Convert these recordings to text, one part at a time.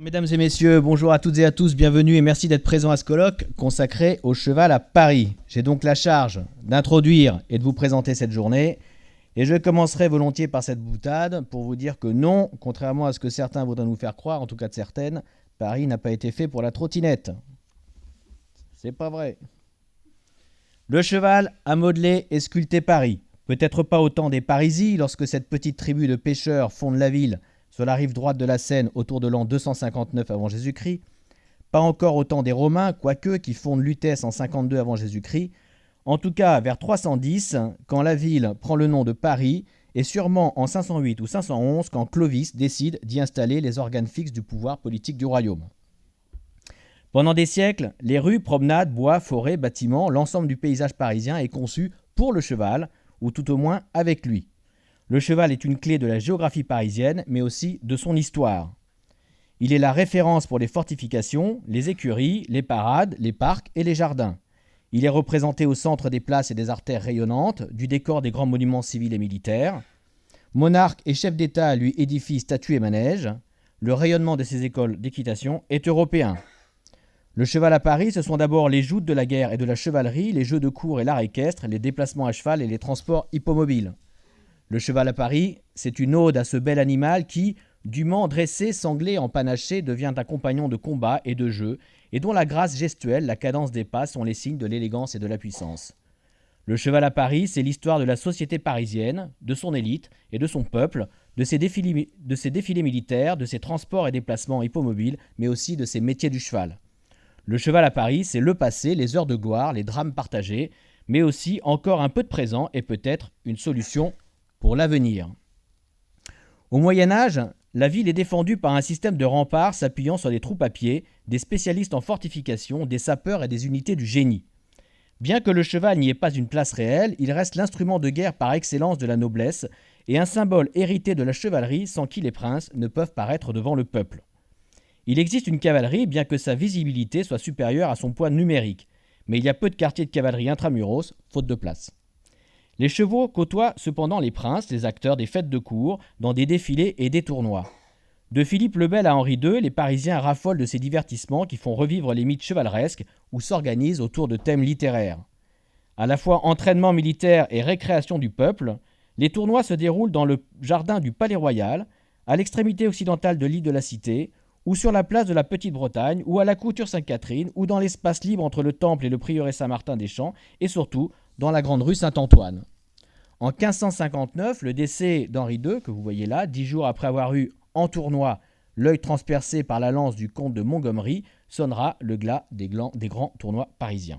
Mesdames et messieurs, bonjour à toutes et à tous, bienvenue et merci d'être présents à ce colloque consacré au cheval à Paris. J'ai donc la charge d'introduire et de vous présenter cette journée. Et je commencerai volontiers par cette boutade pour vous dire que non, contrairement à ce que certains voudraient nous faire croire, en tout cas de certaines, Paris n'a pas été fait pour la trottinette. C'est pas vrai. Le cheval a modelé et sculpté Paris. Peut-être pas au temps des Parisis, lorsque cette petite tribu de pêcheurs fonde la ville sur la rive droite de la Seine autour de l'an 259 avant Jésus-Christ, pas encore au temps des Romains, quoique, qui fondent Lutèce en 52 avant Jésus-Christ, en tout cas vers 310, quand la ville prend le nom de Paris, et sûrement en 508 ou 511, quand Clovis décide d'y installer les organes fixes du pouvoir politique du royaume. Pendant des siècles, les rues, promenades, bois, forêts, bâtiments, l'ensemble du paysage parisien est conçu pour le cheval, ou tout au moins avec lui. Le cheval est une clé de la géographie parisienne, mais aussi de son histoire. Il est la référence pour les fortifications, les écuries, les parades, les parcs et les jardins. Il est représenté au centre des places et des artères rayonnantes, du décor des grands monuments civils et militaires. Monarques et chefs d'État lui édifient statues et manèges. Le rayonnement de ses écoles d'équitation est européen. Le cheval à Paris, ce sont d'abord les joutes de la guerre et de la chevalerie, les jeux de cour et l'art équestre, les déplacements à cheval et les transports hippomobiles. Le cheval à Paris, c'est une ode à ce bel animal qui, dûment dressé, sanglé, empanaché, devient un compagnon de combat et de jeu, et dont la grâce gestuelle, la cadence des pas sont les signes de l'élégance et de la puissance. Le cheval à Paris, c'est l'histoire de la société parisienne, de son élite et de son peuple, de ses défilés militaires, de ses transports et déplacements hippomobiles, mais aussi de ses métiers du cheval. Le cheval à Paris, c'est le passé, les heures de gloire, les drames partagés, mais aussi encore un peu de présent et peut-être une solution pour l'avenir. Au Moyen-Âge, la ville est défendue par un système de remparts s'appuyant sur des troupes à pied, des spécialistes en fortification, des sapeurs et des unités du génie. Bien que le cheval n'y ait pas une place réelle, il reste l'instrument de guerre par excellence de la noblesse et un symbole hérité de la chevalerie sans qui les princes ne peuvent paraître devant le peuple. Il existe une cavalerie, bien que sa visibilité soit supérieure à son poids numérique, mais il y a peu de quartiers de cavalerie intramuros, faute de place. Les chevaux côtoient cependant les princes, les acteurs des fêtes de cour, dans des défilés et des tournois. De Philippe le Bel à Henri II, les Parisiens raffolent de ces divertissements qui font revivre les mythes chevaleresques ou s'organisent autour de thèmes littéraires. À la fois entraînement militaire et récréation du peuple, les tournois se déroulent dans le jardin du Palais Royal, à l'extrémité occidentale de l'île de la Cité, ou sur la place de la Petite-Bretagne, ou à la Couture Sainte-Catherine, ou dans l'espace libre entre le Temple et le prieuré Saint-Martin-des-Champs, et surtout dans la grande rue Saint-Antoine. En 1559, le décès d'Henri II, que vous voyez là, 10 jours après avoir eu, en tournoi, l'œil transpercé par la lance du comte de Montgomery, sonnera le glas des grands tournois parisiens.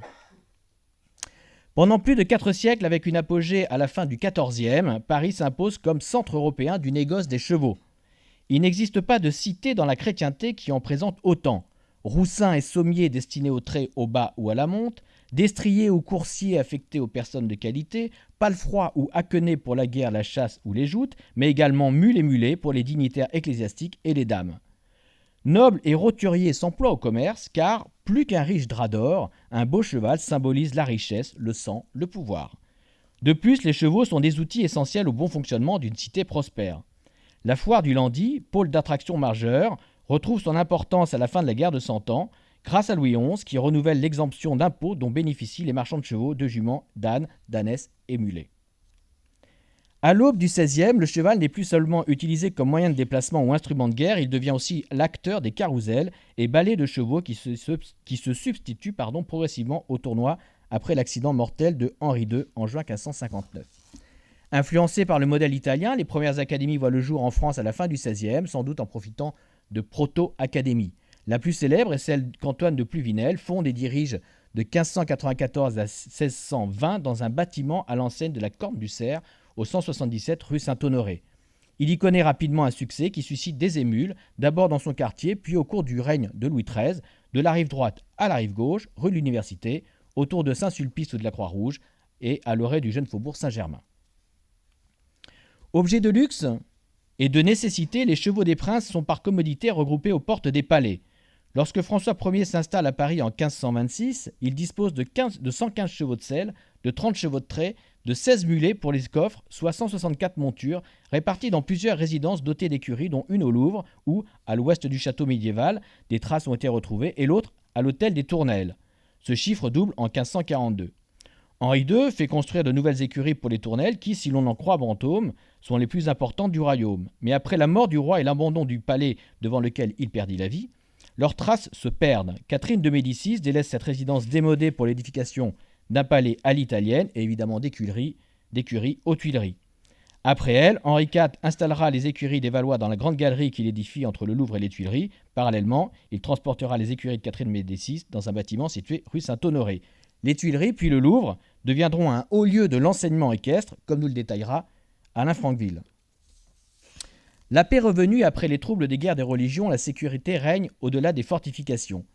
Pendant plus de 4 siècles, avec une apogée à la fin du XIVe, Paris s'impose comme centre européen du négoce des chevaux. Il n'existe pas de cité dans la chrétienté qui en présente autant. Roussins et sommiers destinés au trait au bas ou à la monte, destriers ou coursiers affectés aux personnes de qualité, palefrois ou haquenés pour la guerre, la chasse ou les joutes, mais également mules et mulets pour les dignitaires ecclésiastiques et les dames. Nobles et roturiers s'emploient au commerce, car, plus qu'un riche drap d'or, un beau cheval symbolise la richesse, le sang, le pouvoir. De plus, les chevaux sont des outils essentiels au bon fonctionnement d'une cité prospère. La foire du Landy, pôle d'attraction majeur, retrouve son importance à la fin de la guerre de Cent Ans, grâce à Louis XI qui renouvelle l'exemption d'impôts dont bénéficient les marchands de chevaux, de juments, d'ânes, d'ânesses et mulets. À l'aube du XVIe, le cheval n'est plus seulement utilisé comme moyen de déplacement ou instrument de guerre, il devient aussi l'acteur des carousels et ballets de chevaux qui se substituent progressivement au tournoi après l'accident mortel de Henri II en juin 1559. Influencés par le modèle italien, les premières académies voient le jour en France à la fin du XVIe, sans doute en profitant de proto-académies. La plus célèbre est celle qu'Antoine de Pluvinel fonde et dirige de 1594 à 1620 dans un bâtiment à l'enseigne de la Corne du Cerf, au 177 rue Saint-Honoré. Il y connaît rapidement un succès qui suscite des émules, d'abord dans son quartier, puis au cours du règne de Louis XIII, de la rive droite à la rive gauche, rue de l'Université, autour de Saint-Sulpice ou de la Croix-Rouge, et à l'orée du jeune faubourg Saint-Germain. Objet de luxe et de nécessité, les chevaux des princes sont par commodité regroupés aux portes des palais. Lorsque François Ier s'installe à Paris en 1526, il dispose de 115 chevaux de selle, de 30 chevaux de trait, de 16 mulets pour les coffres, soit 164 montures, réparties dans plusieurs résidences dotées d'écuries, dont une au Louvre, où, à l'ouest du château médiéval, des traces ont été retrouvées, et l'autre à l'hôtel des Tournelles. Ce chiffre double en 1542. Henri II fait construire de nouvelles écuries pour les Tournelles qui, si l'on en croit Brantôme, sont les plus importantes du royaume. Mais après la mort du roi et l'abandon du palais devant lequel il perdit la vie, leurs traces se perdent. Catherine de Médicis délaisse cette résidence démodée pour l'édification d'un palais à l'italienne et évidemment d'écuries aux Tuileries. Après elle, Henri IV installera les écuries des Valois dans la grande galerie qu'il édifie entre le Louvre et les Tuileries. Parallèlement, il transportera les écuries de Catherine de Médicis dans un bâtiment situé rue Saint-Honoré. Les Tuileries puis le Louvre deviendront un haut lieu de l'enseignement équestre, comme nous le détaillera Alain Franqueville. La paix revenue après les troubles des guerres des religions, la sécurité règne au-delà des fortifications.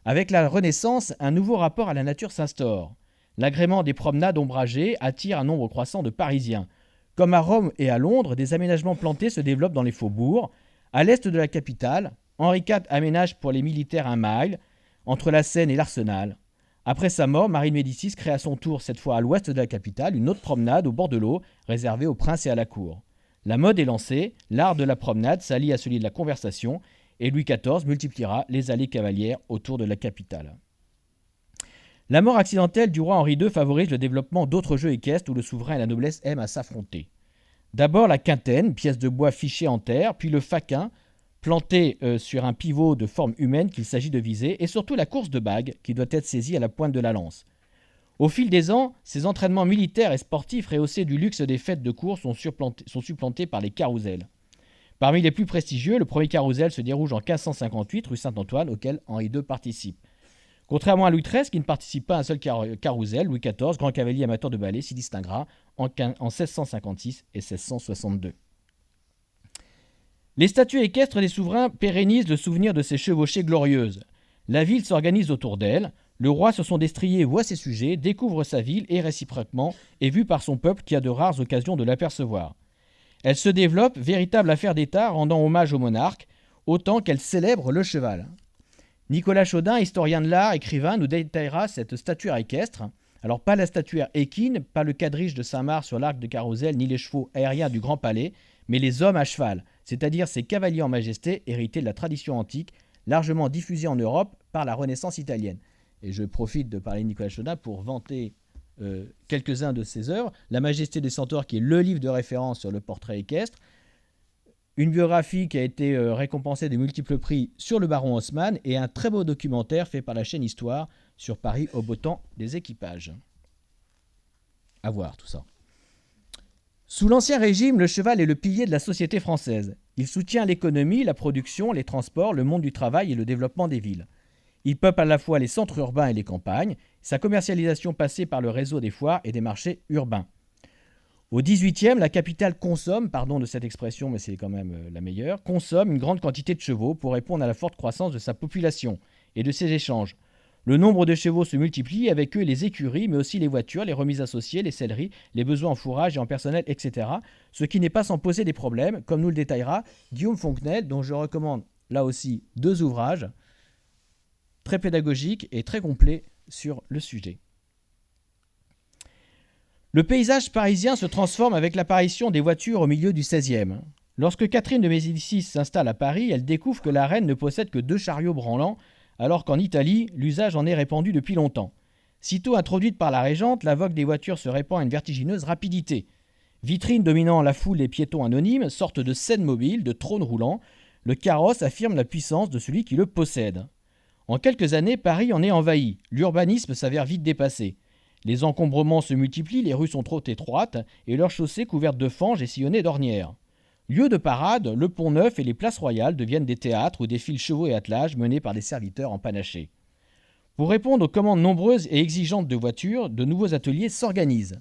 Avec la Renaissance, un nouveau rapport à la nature s'instaure. L'agrément des promenades ombragées attire un nombre croissant de Parisiens. Comme à Rome et à Londres, des aménagements plantés se développent dans les faubourgs. À l'est de la capitale, Henri IV aménage pour les militaires un mile entre la Seine et l'Arsenal. Après sa mort, Marie de Médicis crée à son tour, cette fois à l'ouest de la capitale, une autre promenade au bord de l'eau, réservée aux princes et à la cour. La mode est lancée, l'art de la promenade s'allie à celui de la conversation, et Louis XIV multipliera les allées cavalières autour de la capitale. La mort accidentelle du roi Henri II favorise le développement d'autres jeux équestres où le souverain et la noblesse aiment à s'affronter. D'abord la quintaine, pièce de bois fichée en terre, puis le faquin, planté sur un pivot de forme humaine qu'il s'agit de viser, et surtout la course de bague qui doit être saisie à la pointe de la lance. Au fil des ans, ces entraînements militaires et sportifs rehaussés du luxe des fêtes de course sont supplantés par les carousels. Parmi les plus prestigieux, le premier carrousel se déroule en 1558 rue Saint-Antoine, auquel Henri II participe. Contrairement à Louis XIII, qui ne participe pas à un seul carrousel, Louis XIV, grand cavalier amateur de ballet, s'y distinguera en 1656 et 1662. Les statues équestres des souverains pérennisent le souvenir de ces chevauchées glorieuses. La ville s'organise autour d'elle, le roi sur son destrier voit ses sujets, découvre sa ville et réciproquement est vu par son peuple qui a de rares occasions de l'apercevoir. Elle se développe, véritable affaire d'État rendant hommage au monarque, autant qu'elle célèbre le cheval. Nicolas Chaudin, historien de l'art, écrivain, nous détaillera cette statuaire équestre. Alors pas la statuaire équine, pas le quadrige de Saint-Marc sur l'arc de carrousel, ni les chevaux aériens du Grand Palais, mais les hommes à cheval, c'est-à-dire ces cavaliers en majesté hérités de la tradition antique, largement diffusée en Europe par la Renaissance italienne. Et je profite de parler de Nicolas Chaudin pour vanter quelques-uns de ses œuvres. La Majesté des Centaures, qui est le livre de référence sur le portrait équestre. Une biographie qui a été récompensée de multiples prix sur le baron Haussmann et un très beau documentaire fait par la chaîne Histoire sur Paris au beau temps des équipages. À voir tout ça. Sous l'Ancien Régime, le cheval est le pilier de la société française. Il soutient l'économie, la production, les transports, le monde du travail et le développement des villes. Il peuple à la fois les centres urbains et les campagnes, sa commercialisation passée par le réseau des foires et des marchés urbains. Au XVIIIe, la capitale consomme, pardon de cette expression mais c'est quand même la meilleure, consomme une grande quantité de chevaux pour répondre à la forte croissance de sa population et de ses échanges. Le nombre de chevaux se multiplie, avec eux les écuries, mais aussi les voitures, les remises associées, les selleries, les besoins en fourrage et en personnel, etc. Ce qui n'est pas sans poser des problèmes, comme nous le détaillera Guillaume Fontenelle, dont je recommande là aussi 2 ouvrages, très pédagogiques et très complets sur le sujet. Le paysage parisien se transforme avec l'apparition des voitures au milieu du XVIe. Lorsque Catherine de Médicis s'installe à Paris, elle découvre que la reine ne possède que 2 chariots branlants, alors qu'en Italie, l'usage en est répandu depuis longtemps. Sitôt introduite par la régente, la vogue des voitures se répand à une vertigineuse rapidité. Vitrines dominant la foule des piétons anonymes, sorte de scène mobile, de trône roulant, le carrosse affirme la puissance de celui qui le possède. En quelques années, Paris en est envahi. L'urbanisme s'avère vite dépassé. Les encombrements se multiplient, les rues sont trop étroites et leurs chaussées couvertes de fange et sillonnées d'ornières. Lieu de parade, le Pont-Neuf et les places royales deviennent des théâtres où défilent chevaux et attelages menés par des serviteurs empanachés. Pour répondre aux commandes nombreuses et exigeantes de voitures, de nouveaux ateliers s'organisent.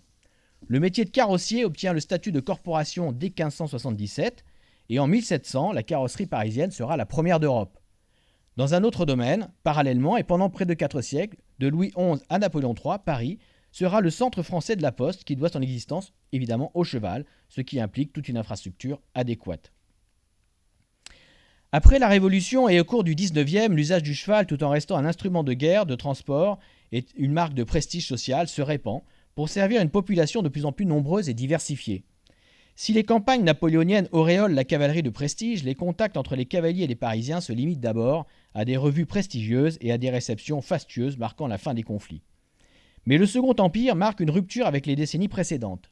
Le métier de carrossier obtient le statut de corporation dès 1577 et en 1700, la carrosserie parisienne sera la première d'Europe. Dans un autre domaine, parallèlement et pendant près de 4 siècles, de Louis XI à Napoléon III, Paris sera le centre français de la poste qui doit son existence évidemment au cheval, ce qui implique toute une infrastructure adéquate. Après la Révolution et au cours du XIXe, l'usage du cheval tout en restant un instrument de guerre, de transport et une marque de prestige social se répand, pour servir une population de plus en plus nombreuse et diversifiée. Si les campagnes napoléoniennes auréolent la cavalerie de prestige, les contacts entre les cavaliers et les Parisiens se limitent d'abord à des revues prestigieuses et à des réceptions fastueuses marquant la fin des conflits. Mais le Second Empire marque une rupture avec les décennies précédentes.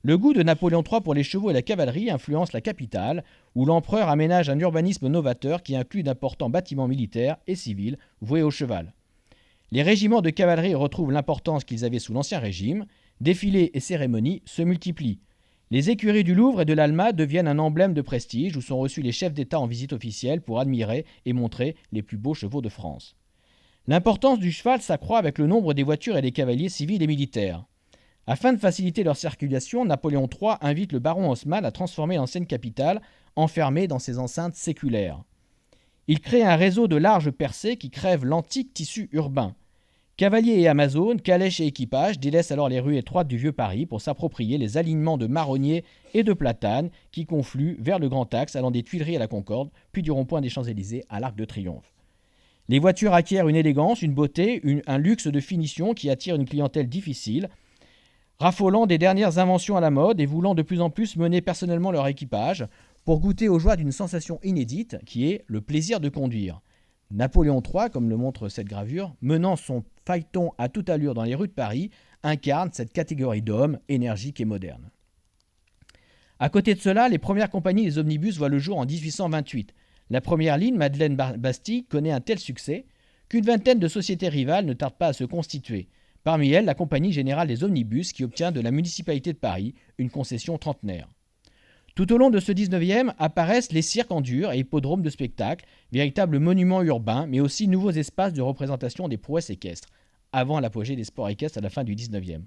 Le goût de Napoléon III pour les chevaux et la cavalerie influence la capitale, où l'empereur aménage un urbanisme novateur qui inclut d'importants bâtiments militaires et civils voués au cheval. Les régiments de cavalerie retrouvent l'importance qu'ils avaient sous l'Ancien Régime, défilés et cérémonies se multiplient. Les écuries du Louvre et de l'Alma deviennent un emblème de prestige où sont reçus les chefs d'État en visite officielle pour admirer et montrer les plus beaux chevaux de France. L'importance du cheval s'accroît avec le nombre des voitures et des cavaliers civils et militaires. Afin de faciliter leur circulation, Napoléon III invite le baron Haussmann à transformer l'ancienne capitale, enfermée dans ses enceintes séculaires. Il crée un réseau de larges percées qui crève l'antique tissu urbain. Cavaliers et Amazones, calèches et équipages délaissent alors les rues étroites du vieux Paris pour s'approprier les alignements de marronniers et de platanes qui confluent vers le Grand Axe allant des Tuileries à la Concorde, puis du rond-point des Champs-Élysées à l'Arc de Triomphe. Les voitures acquièrent une élégance, une beauté, un luxe de finition qui attire une clientèle difficile, raffolant des dernières inventions à la mode et voulant de plus en plus mener personnellement leur équipage pour goûter aux joies d'une sensation inédite qui est le plaisir de conduire. Napoléon III, comme le montre cette gravure, menant son phaéton à toute allure dans les rues de Paris, incarne cette catégorie d'hommes énergiques et modernes. À côté de cela, les premières compagnies des omnibus voient le jour en 1828. La première ligne, Madeleine-Bastille, connaît un tel succès qu'une vingtaine de sociétés rivales ne tardent pas à se constituer. Parmi elles, la Compagnie Générale des Omnibus qui obtient de la municipalité de Paris une concession trentenaire. Tout au long de ce 19e apparaissent les cirques en dur et hippodromes de spectacle, véritables monuments urbains, mais aussi nouveaux espaces de représentation des prouesses équestres, avant l'apogée des sports équestres à la fin du 19e.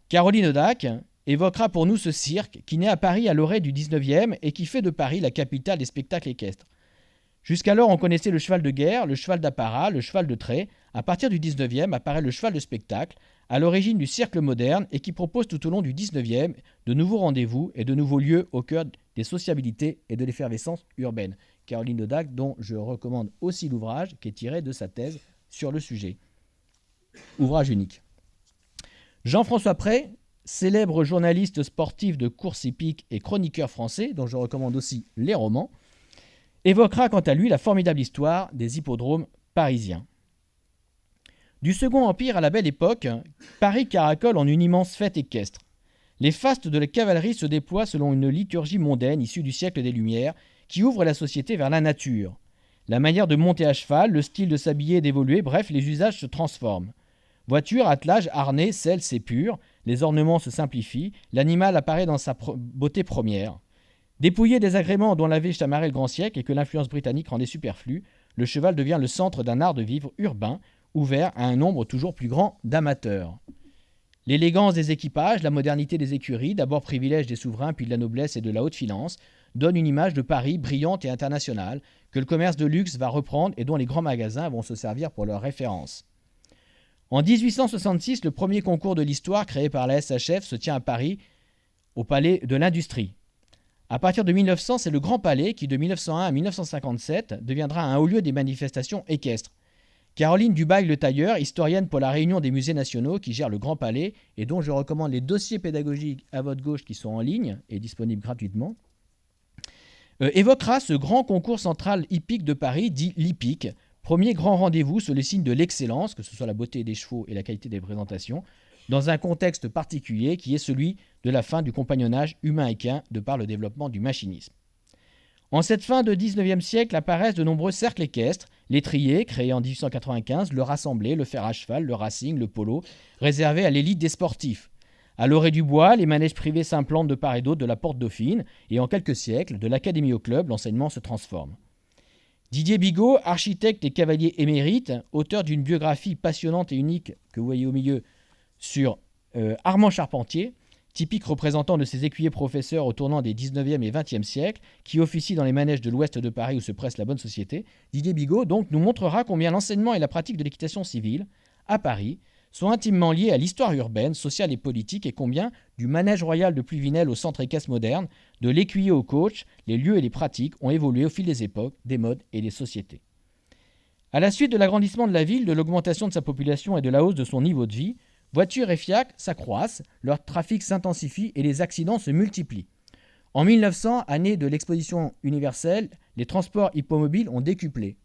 Caroline Audac évoquera pour nous ce cirque qui naît à Paris à l'orée du 19e et qui fait de Paris la capitale des spectacles équestres. Jusqu'alors, on connaissait le cheval de guerre, le cheval d'apparat, le cheval de trait. À partir du 19e apparaît le cheval de spectacle, à l'origine du cirque moderne et qui propose tout au long du 19e de nouveaux rendez-vous et de nouveaux lieux au cœur des sociabilités et de l'effervescence urbaine. Caroline Audac, dont je recommande aussi l'ouvrage qui est tiré de sa thèse sur le sujet. Ouvrage unique. Jean-François Prey, célèbre journaliste sportif de course hippique et chroniqueur français, dont je recommande aussi les romans, évoquera quant à lui la formidable histoire des hippodromes parisiens. Du Second Empire à la Belle Époque, Paris caracole en une immense fête équestre. Les fastes de la cavalerie se déploient selon une liturgie mondaine issue du siècle des Lumières qui ouvre la société vers la nature. La manière de monter à cheval, le style de s'habiller et d'évoluer, bref, les usages se transforment. Voiture, attelage, harnais, selle, c'est pur, les ornements se simplifient, l'animal apparaît dans sa beauté première. Dépouillé des agréments dont l'avait chamarré le grand siècle et que l'influence britannique rendait superflu, le cheval devient le centre d'un art de vivre urbain, ouvert à un nombre toujours plus grand d'amateurs. L'élégance des équipages, la modernité des écuries, d'abord privilège des souverains puis de la noblesse et de la haute finance, donnent une image de Paris brillante et internationale, que le commerce de luxe va reprendre et dont les grands magasins vont se servir pour leur référence. En 1866, le premier concours de l'histoire créé par la SHF se tient à Paris, au Palais de l'Industrie. À partir de 1900, c'est le Grand Palais qui, de 1901 à 1957, deviendra un haut lieu des manifestations équestres. Caroline Dubail-Le Tailleur, historienne pour la Réunion des musées nationaux qui gère le Grand Palais et dont je recommande les dossiers pédagogiques à votre gauche qui sont en ligne et disponibles gratuitement, évoquera ce grand concours central hippique de Paris, dit l'hippique, premier grand rendez-vous sous le signe de l'excellence, que ce soit la beauté des chevaux et la qualité des présentations, dans un contexte particulier qui est celui de la fin du compagnonnage humain-équin de par le développement du machinisme. En cette fin de 19e siècle apparaissent de nombreux cercles équestres, l'étrier, créé en 1895, le rassemblé, le fer à cheval, le racing, le polo, réservé à l'élite des sportifs. À l'orée du bois, les manèges privés s'implantent de part et d'autre de la Porte Dauphine, et en quelques siècles, de l'académie au club, l'enseignement se transforme. Didier Bigot, architecte et cavalier émérite, auteur d'une biographie passionnante et unique que vous voyez au milieu sur Armand Charpentier, typique représentant de ces écuyers professeurs au tournant des 19e et 20e siècles, qui officie dans les manèges de l'ouest de Paris où se presse la bonne société, Didier Bigot donc nous montrera combien l'enseignement et la pratique de l'équitation civile, à Paris, sont intimement liés à l'histoire urbaine, sociale et politique et combien, du manège royal de Pluvinel au centre équestre moderne, de l'écuyer au coach, les lieux et les pratiques ont évolué au fil des époques, des modes et des sociétés. À la suite de l'agrandissement de la ville, de l'augmentation de sa population et de la hausse de son niveau de vie, Voitures et fiacres s'accroissent, leur trafic s'intensifie et les accidents se multiplient. En 1900, année de l'exposition universelle, les transports hippomobiles ont décuplé.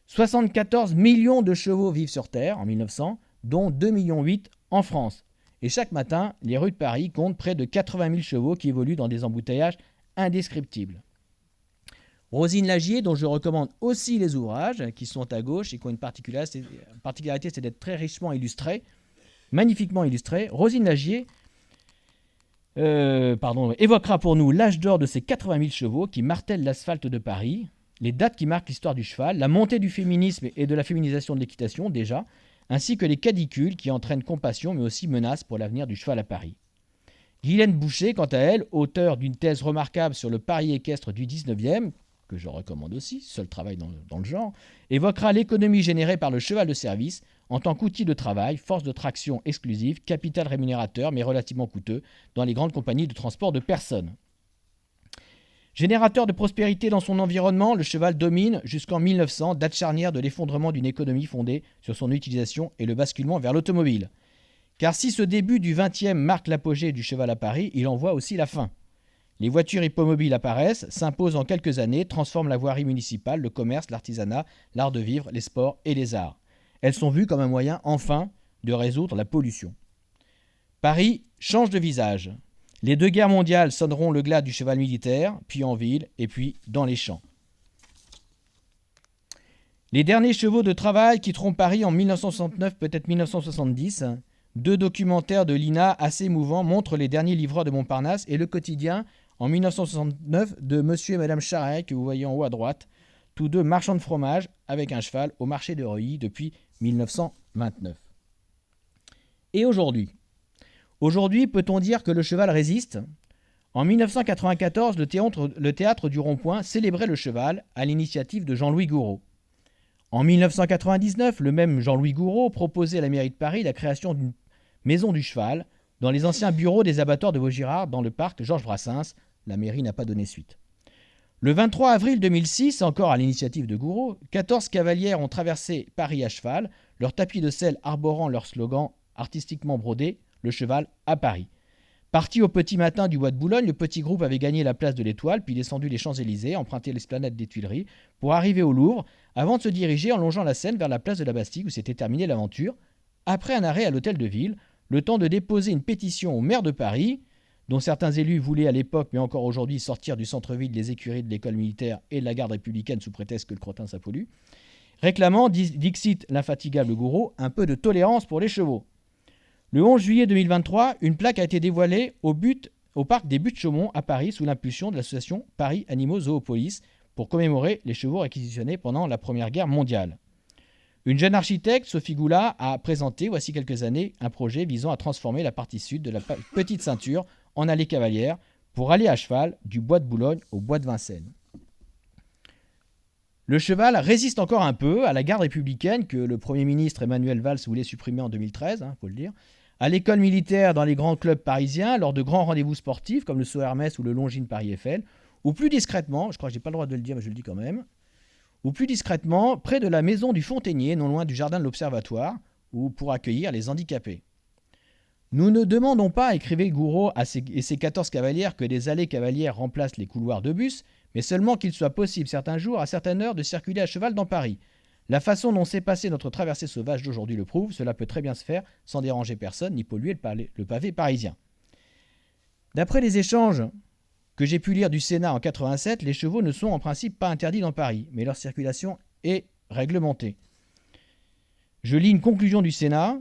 74 millions de chevaux vivent sur Terre en 1900, dont 2,8 millions en France. Et chaque matin, les rues de Paris comptent près de 80 000 chevaux qui évoluent dans des embouteillages indescriptibles. Rosine Lagier, dont je recommande aussi les ouvrages, qui sont à gauche et qui ont une particularité, c'est d'être très richement illustrés, magnifiquement illustrés. Rosine Lagier évoquera pour nous l'âge d'or de ces 80 000 chevaux qui martèlent l'asphalte de Paris, les dates qui marquent l'histoire du cheval, la montée du féminisme et de la féminisation de l'équitation déjà, ainsi que les cadicules qui entraînent compassion mais aussi menacent pour l'avenir du cheval à Paris. Guylaine Boucher, quant à elle, auteure d'une thèse remarquable sur le Paris équestre du 19e, que je recommande aussi, seul travail dans le genre, évoquera l'économie générée par le cheval de service en tant qu'outil de travail, force de traction exclusive, capital rémunérateur mais relativement coûteux dans les grandes compagnies de transport de personnes. Générateur de prospérité dans son environnement, le cheval domine jusqu'en 1900, date charnière de l'effondrement d'une économie fondée sur son utilisation et le basculement vers l'automobile. Car si ce début du XXe marque l'apogée du cheval à Paris, il en voit aussi la fin. Les voitures hippomobiles apparaissent, s'imposent en quelques années, transforment la voirie municipale, le commerce, l'artisanat, l'art de vivre, les sports et les arts. Elles sont vues comme un moyen, enfin, de résoudre la pollution. Paris change de visage. Les deux guerres mondiales sonneront le glas du cheval militaire, puis en ville, et puis dans les champs. Les derniers chevaux de travail quitteront Paris en 1969, peut-être 1970. Deux documentaires de l'INA assez émouvants montrent les derniers livreurs de Montparnasse et le quotidien en 1969 de Monsieur et Madame Charret, que vous voyez en haut à droite, tous deux marchands de fromage avec un cheval au marché de Reuilly depuis 1929. Et aujourd'hui ? Aujourd'hui, peut-on dire que le cheval résiste ? En 1994, le théâtre du Rond-Point célébrait le cheval à l'initiative de Jean-Louis Gouraud. En 1999, le même Jean-Louis Gouraud proposait à la mairie de Paris la création d'une maison du cheval dans les anciens bureaux des abattoirs de Vaugirard dans le parc Georges Brassens. La mairie n'a pas donné suite. Le 23 avril 2006, encore à l'initiative de Gouraud, 14 cavalières ont traversé Paris à cheval, leur tapis de sel arborant leur slogan artistiquement brodé « Le cheval à Paris ». Parti au petit matin du bois de Boulogne, le petit groupe avait gagné la place de l'Étoile, puis descendu les Champs-Élysées, emprunté l'esplanade des Tuileries, pour arriver au Louvre, avant de se diriger en longeant la Seine vers la place de la Bastille où s'était terminée l'aventure, après un arrêt à l'hôtel de ville, le temps de déposer une pétition au maire de Paris, dont certains élus voulaient à l'époque, mais encore aujourd'hui, sortir du centre-ville des écuries de l'école militaire et de la garde républicaine sous prétexte que le crottin ça pollue, réclamant, dixit l'infatigable Gouraud, un peu de tolérance pour les chevaux. Le 11 juillet 2023, une plaque a été dévoilée au parc des Buttes-Chaumont à Paris sous l'impulsion de l'association Paris Animaux Zoopolis pour commémorer les chevaux réquisitionnés pendant la Première Guerre mondiale. Une jeune architecte, Sophie Goulard, a présenté, voici quelques années, un projet visant à transformer la partie sud de la petite ceinture en allée cavalière pour aller à cheval du bois de Boulogne au bois de Vincennes. Le cheval résiste encore un peu à la garde républicaine que le Premier ministre Emmanuel Valls voulait supprimer en 2013, faut le dire, à l'école militaire dans les grands clubs parisiens, lors de grands rendez-vous sportifs comme le Saut Hermès ou le Longines Paris-Eiffel, ou plus discrètement, je crois que je n'ai pas le droit de le dire mais je le dis quand même, ou plus discrètement près de la maison du Fontainier, non loin du jardin de l'Observatoire, ou pour accueillir les handicapés. Nous ne demandons pas, écrivait Gouraud et ses 14 cavalières, que des allées cavalières remplacent les couloirs de bus, mais seulement qu'il soit possible certains jours, à certaines heures, de circuler à cheval dans Paris. La façon dont s'est passée notre traversée sauvage d'aujourd'hui le prouve, cela peut très bien se faire sans déranger personne ni polluer le pavé parisien. D'après les échanges que j'ai pu lire du Sénat en 87, les chevaux ne sont en principe pas interdits dans Paris, mais leur circulation est réglementée. Je lis une conclusion du Sénat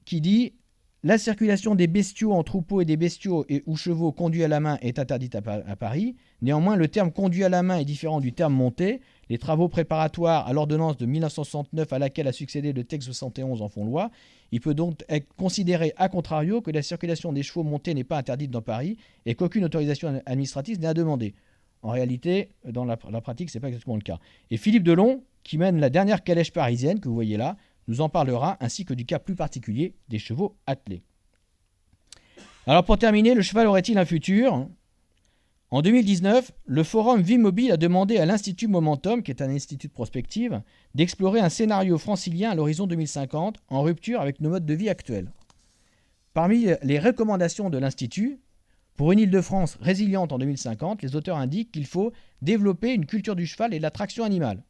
qui dit « La circulation des bestiaux en troupeau et des bestiaux ou chevaux conduits à la main est interdite à Paris. Néanmoins, le terme conduit à la main est différent du terme monté. Les travaux préparatoires à l'ordonnance de 1969 à laquelle a succédé le texte 71 en font loi. Il peut donc être considéré a contrario que la circulation des chevaux montés n'est pas interdite dans Paris et qu'aucune autorisation administrative n'est à demander. » En réalité, dans la pratique, ce n'est pas exactement le cas. Et Philippe Delon, qui mène la dernière calèche parisienne que vous voyez là, nous en parlera, ainsi que du cas plus particulier des chevaux attelés. Alors pour terminer, le cheval aurait-il un futur ? En 2019, le forum Vie Mobile a demandé à l'Institut Momentum, qui est un institut de prospective, d'explorer un scénario francilien à l'horizon 2050 en rupture avec nos modes de vie actuels. Parmi les recommandations de l'Institut, pour une Île-de-France résiliente en 2050, les auteurs indiquent qu'il faut développer une culture du cheval et de la traction animale.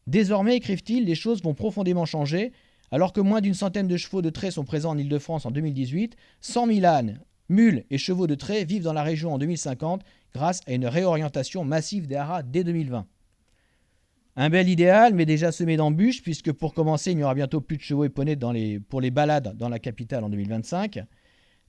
Désormais, écrivent-ils, les choses vont profondément changer. Alors que moins d'une centaine de chevaux de trait sont présents en Île-de-France en 2018, 100 000 ânes, mules et chevaux de trait vivent dans la région en 2050 grâce à une réorientation massive des haras dès 2020. Un bel idéal, mais déjà semé d'embûches, puisque pour commencer, il n'y aura bientôt plus de chevaux et poneys pour les balades dans la capitale en 2025.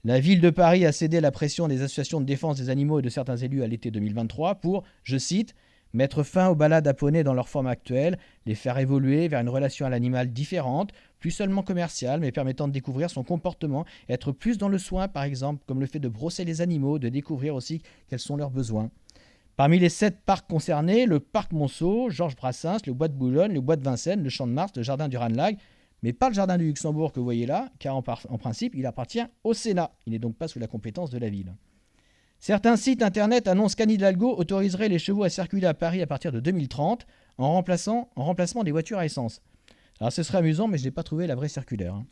La ville de Paris a cédé à la pression des associations de défense des animaux et de certains élus à l'été 2023 pour, je cite, « mettre fin aux balades à poneys dans leur forme actuelle, les faire évoluer vers une relation à l'animal différente, plus seulement commerciale, mais permettant de découvrir son comportement, être plus dans le soin, par exemple, comme le fait de brosser les animaux, de découvrir aussi quels sont leurs besoins. » Parmi les 7 parcs concernés, le parc Monceau, Georges Brassens, le bois de Boulogne, le bois de Vincennes, le champ de Mars, le jardin du Ranelagh, mais pas le jardin du Luxembourg que vous voyez là, car en principe, il appartient au Sénat. Il n'est donc pas sous la compétence de la ville. Certains sites internet annoncent qu'Anne Hidalgo autoriserait les chevaux à circuler à Paris à partir de 2030 en remplacement des voitures à essence. Alors ce serait amusant, mais je n'ai pas trouvé la vraie circulaire.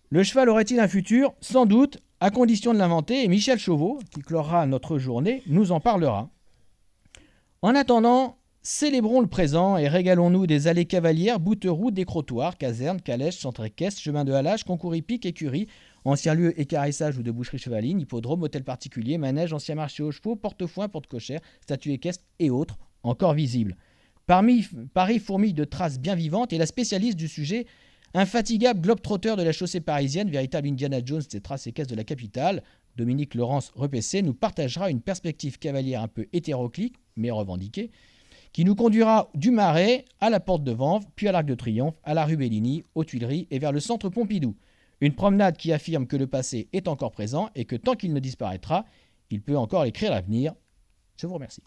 Le cheval aurait-il un futur? Sans doute, à condition de l'inventer, et Michel Chauveau, qui clora notre journée, nous en parlera. En attendant, célébrons le présent et régalons-nous des allées cavalières, bouteroutes, décrotoirs, casernes, calèches, centres équestres, chemins de halage, concours hippiques, écuries, anciens lieux écarissage ou de boucherie chevaline, hippodrome, hôtel particulier, manège, ancien marché aux chevaux, porte-foin, porte-cochère, statues équestres et autres, encore visibles. Paris fourmille de traces bien vivantes et la spécialiste du sujet, infatigable globe-trotteur de la chaussée parisienne, véritable Indiana Jones des traces équestres de la capitale, Dominique Laurence Repessé, nous partagera une perspective cavalière un peu hétéroclite, mais revendiquée, qui nous conduira du Marais à la Porte de Vanves, puis à l'Arc de Triomphe, à la rue Bellini, aux Tuileries et vers le centre Pompidou. Une promenade qui affirme que le passé est encore présent et que tant qu'il ne disparaîtra, il peut encore écrire l'avenir. Je vous remercie.